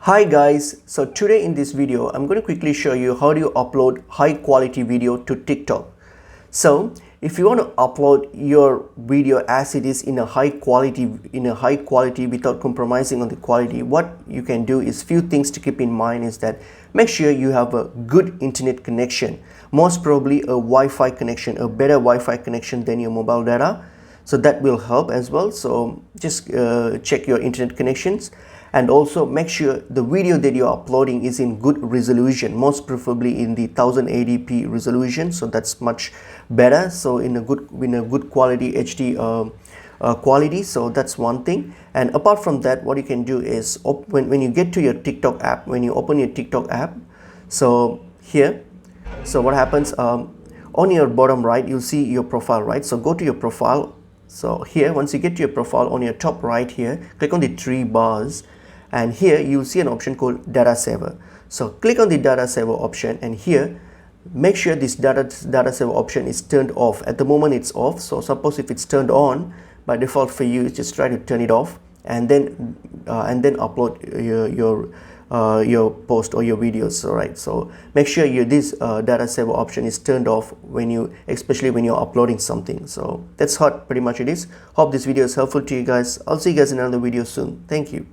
Hi guys, so today in this video I'm going to quickly show you how do you upload high quality video to TikTok. So if you want to upload your video as it is in a high quality without compromising on the quality, what you can do is few things to keep in mind is that make sure you have a good internet connection, most probably a Wi-Fi connection, a better Wi-Fi connection than your mobile data. So that will help as well. So just check your internet connections, and also make sure the video that you're uploading is in good resolution, most preferably in the 1080p resolution, so that's much better. So in a good quality HD quality. So that's one thing. And apart from that, what you can do is when you get to your TikTok app, when you open your TikTok app, so here, so what happens, on your bottom right you'll see your profile, right? So go to your profile. So here, once you get to your profile, on your top right here, click on the three bars, and here you'll see an option called data saver. So click on the data saver option, and here make sure this data saver option is turned off. At the moment it's off, so suppose if it's turned on, by default for you, just try to turn it off, and then upload your post or your videos. All right, so make sure this data saver option is turned off especially when you're uploading something. So that's how pretty much it is. Hope this video is helpful to you guys. I'll see you guys in another video soon. Thank you.